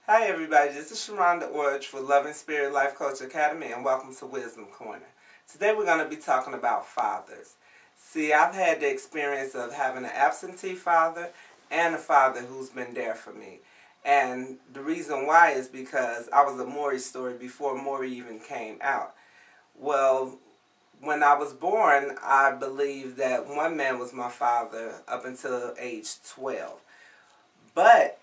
Hi everybody, this is Sheronda Orridge for Loving Spirit Life Coach Academy and welcome to Wisdom Corner. Today we're going to be talking about fathers. See, I've had the experience of having an absentee father and a father who's been there for me. And the reason why is because I was a Maury story before Maury even came out. Well, when I was born, I believed that one man was my father up until age 12. But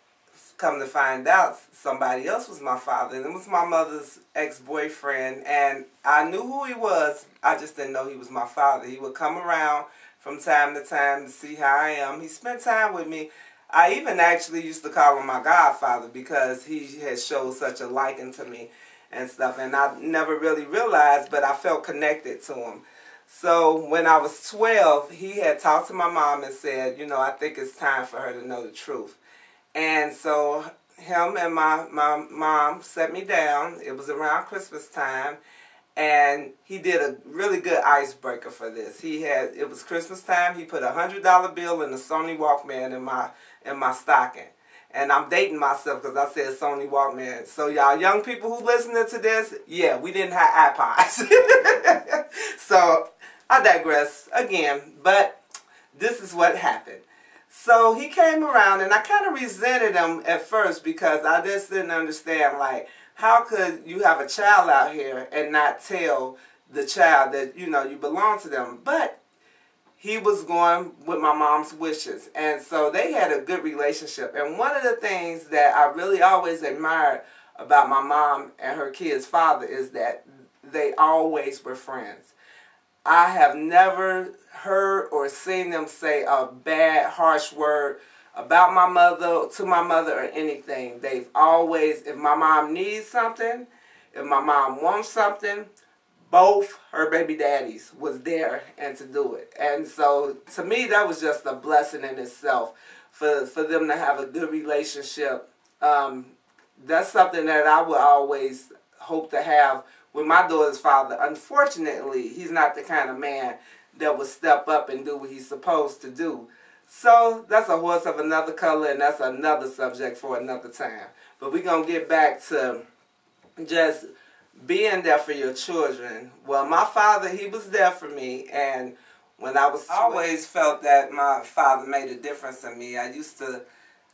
come to find out, somebody else was my father, and it was my mother's ex-boyfriend, and I knew who he was, I just didn't know he was my father. He would come around from time to time to see how I am. He spent time with me. I even actually used to call him my godfather because he had showed such a liking to me and stuff, and I never really realized, but I felt connected to him. So when I was 12, he had talked to my mom and said, you know, I think it's time for her to know the truth. And so him and my mom set me down. It was around Christmas time, and he did a really good icebreaker for this. It was Christmas time. He put a $100 bill in a Sony Walkman in my stocking. And I'm dating myself because I said Sony Walkman. So y'all young people who listening to this, yeah, we didn't have iPods. So I digress again, but this is what happened. So he came around, and I kind of resented him at first because I just didn't understand, like, how could you have a child out here and not tell the child that, you know, you belong to them? But he was going with my mom's wishes, and so they had a good relationship. And one of the things that I really always admired about my mom and her kid's father is that they always were friends. I have never heard or seen them say a bad, harsh word about my mother, to my mother, or anything. They've always, if my mom needs something, if my mom wants something, both her baby daddies was there and to do it. And so, to me, that was just a blessing in itself for them to have a good relationship. That's something that I would always hope to have with my daughter's father. Unfortunately, he's not the kind of man that would step up and do what he's supposed to do. So that's a horse of another color, and that's another subject for another time. But we're going to get back to just being there for your children. Well, my father, he was there for me, and when I always felt that my father made a difference in me. I used to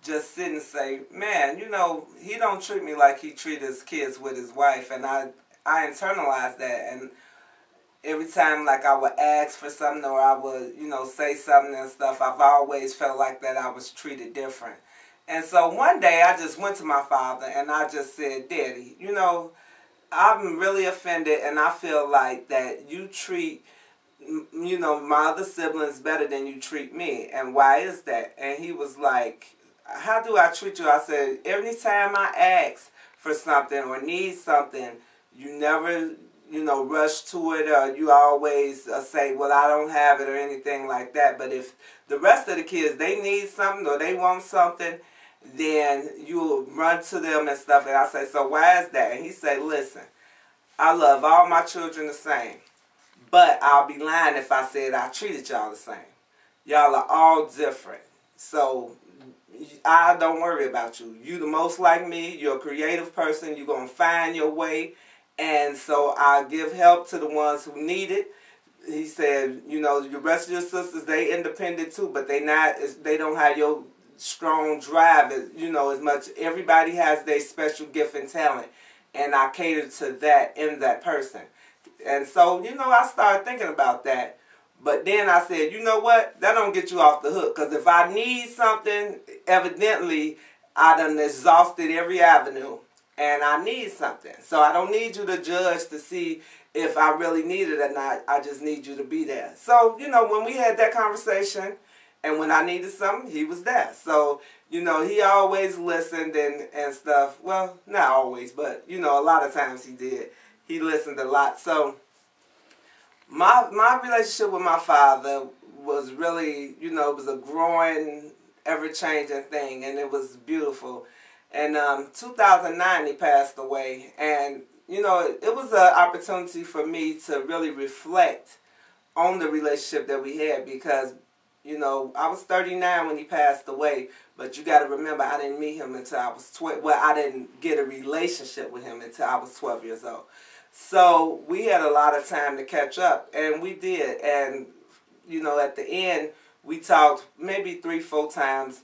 just sit and say, man, you know, he don't treat me like he treat his kids with his wife, and I internalized that, and every time like I would ask for something or I would, you know, say something and stuff, I've always felt like that I was treated different. And so one day I just went to my father and I just said, Daddy, you know, I'm really offended, and I feel like that you treat, you know, my other siblings better than you treat me. And why is that? And he was like, how do I treat you? I said, every time I ask for something or need something, you never, you know, rush to it, or you always say, well, I don't have it or anything like that. But if the rest of the kids, they need something or they want something, then you'll run to them and stuff. And I say, so why is that? And he said, listen, I love all my children the same, but I'll be lying if I said I treated y'all the same. Y'all are all different. So I don't worry about you. You the most like me. You're a creative person. You're going to find your way. And so I give help to the ones who need it. He said, you know, the rest of your sisters, they independent too, but they don't have your strong drive, you know, as much. Everybody has their special gift and talent, and I cater to that in that person. And so, you know, I started thinking about that. But then I said, you know what? That don't get you off the hook. Because if I need something, evidently, I done exhausted every avenue. And I need something. So I don't need you to judge to see if I really need it or not. I just need you to be there. So, you know, when we had that conversation and when I needed something, he was there. So, you know, he always listened and stuff. Well, not always, but, you know, a lot of times he did. He listened a lot. So my relationship with my father was really, you know, it was a growing, ever-changing thing, and it was beautiful. And 2009, he passed away, and, you know, it was an opportunity for me to really reflect on the relationship that we had, because You know, I was 39 when he passed away, but you got to remember I didn't meet him until I was 12. Well, I didn't get a relationship with him until I was 12 years old. So we had a lot of time to catch up, and we did. And, you know, at the end, we talked maybe 3-4 times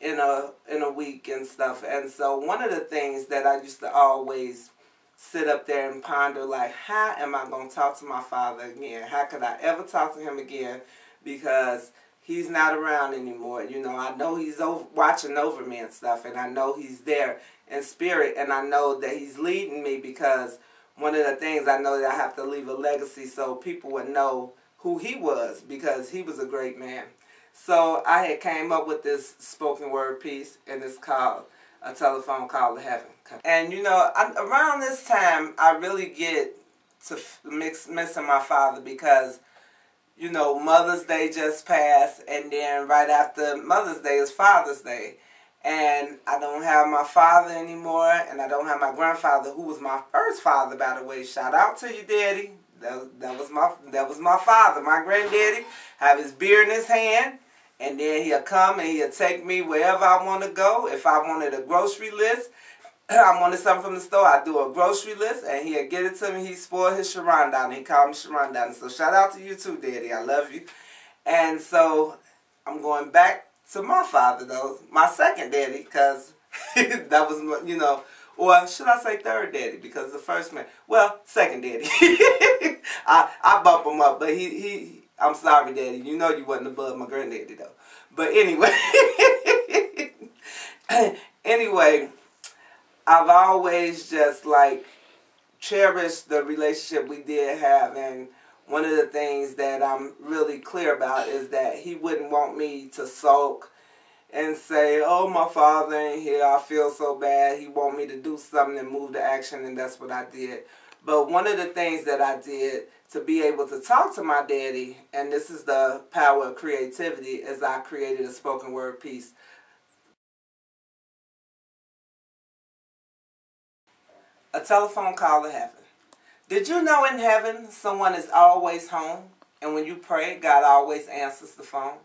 in a week and stuff. And so one of the things that I used to always sit up there and ponder, like, how am I going to talk to my father again? How could I ever talk to him again? Because he's not around anymore. You know, I know he's watching over me and stuff, and I know he's there in spirit, and I know that he's leading me, because one of the things I know that I have to leave a legacy so people would know who he was, because he was a great man. So I had came up with this spoken word piece, and it's called A Telephone Call to Heaven. And you know, around this time, I really get to missing my father, because you know, Mother's Day just passed, and then right after Mother's Day is Father's Day. And I don't have my father anymore, and I don't have my grandfather, who was my first father, by the way. Shout out to you, Daddy. That was my father, my granddaddy. Have his beer in his hand, and then he'll come and he'll take me wherever I want to go. If I wanted a grocery list, I wanted something from the store, I do a grocery list, and he'll get it to me. He spoiled his Sheronda, and he called me Sheronda. So shout out to you too, Daddy. I love you. And so I'm going back to my father, though, my second daddy, because that was, you know, or should I say third daddy, because the first man, well, second daddy. I bump him up, but I'm sorry, Daddy. You know you wasn't above my granddaddy, though. But anyway, anyway, I've always just, like, cherished the relationship we did have, and one of the things that I'm really clear about is that he wouldn't want me to sulk and say, oh, my father ain't here, I feel so bad. He want me to do something and move to action, and that's what I did. But one of the things that I did to be able to talk to my daddy, and this is the power of creativity, is I created a spoken word piece. A telephone call to heaven. Did you know in heaven someone is always home? And when you pray, God always answers the phone?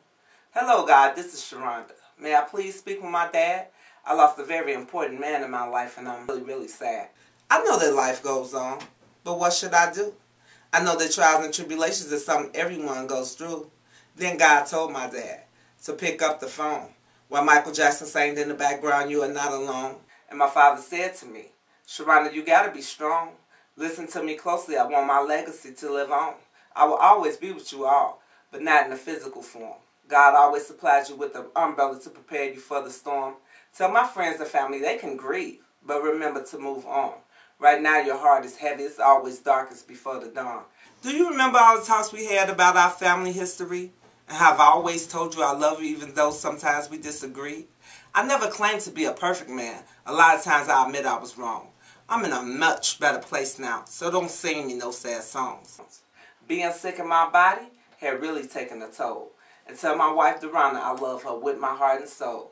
Hello, God, this is Sheronda. May I please speak with my dad? I lost a very important man in my life, and I'm really, really sad. I know that life goes on, but what should I do? I know that trials and tribulations is something everyone goes through. Then God told my dad to pick up the phone. While Michael Jackson sang in the background, "You Are Not Alone." And my father said to me, Sheronda, you got to be strong. Listen to me closely. I want my legacy to live on. I will always be with you all, but not in a physical form. God always supplies you with an umbrella to prepare you for the storm. Tell my friends and family they can grieve, but remember to move on. Right now your heart is heavy. It's always darkest before the dawn. Do you remember all the talks we had about our family history? And how I've always told you I love you even though sometimes we disagree? I never claimed to be a perfect man. A lot of times I admit I was wrong. I'm in a much better place now, so don't sing me no sad songs. Being sick in my body had really taken a toll. And tell my wife, Dorana, I love her with my heart and soul.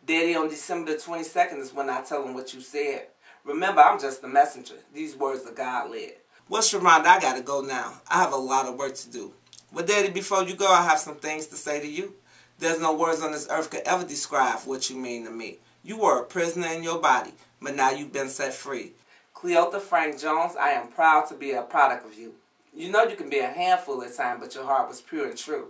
Daddy, on December the 22nd is when I tell him what you said. Remember, I'm just the messenger. These words are God-led. Well, Sheronda, I gotta go now. I have a lot of work to do. Well, Daddy, before you go, I have some things to say to you. There's no words on this earth could ever describe what you mean to me. You were a prisoner in your body, but now you've been set free. Cleota Frank Jones, I am proud to be a product of you. You know you can be a handful at times, but your heart was pure and true.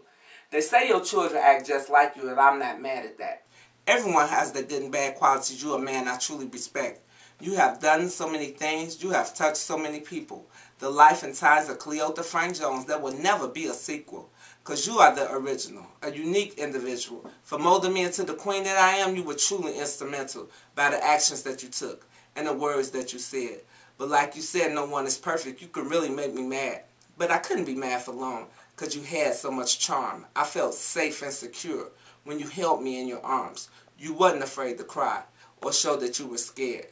They say your children act just like you, and I'm not mad at that. Everyone has the good and bad qualities. You're a man I truly respect. You have done so many things. You have touched so many people. The life and times of Cleota Frank Jones, there will never be a sequel. Because you are the original, a unique individual. For molding me into the queen that I am, you were truly instrumental by the actions that you took and the words that you said. But like you said, no one is perfect. You can really make me mad. But I couldn't be mad for long because you had so much charm. I felt safe and secure when you held me in your arms. You wasn't afraid to cry or show that you were scared.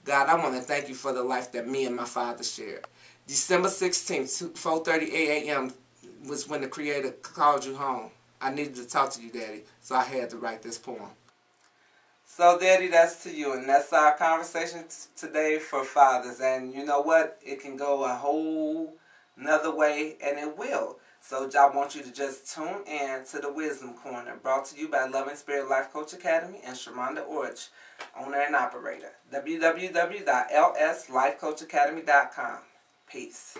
God, I want to thank you for the life that me and my father shared. December 16th, 4:30 a.m. was when the Creator called you home. I needed to talk to you, Daddy, so I had to write this poem. So, Daddy, that's to you, and that's our conversation today for fathers. And you know what? It can go a whole another way, and it will. So I want you to just tune in to the Wisdom Corner, brought to you by Loving Spirit Life Coach Academy and Sheronda Orridge, owner and operator. www.lslifecoachacademy.com. Peace.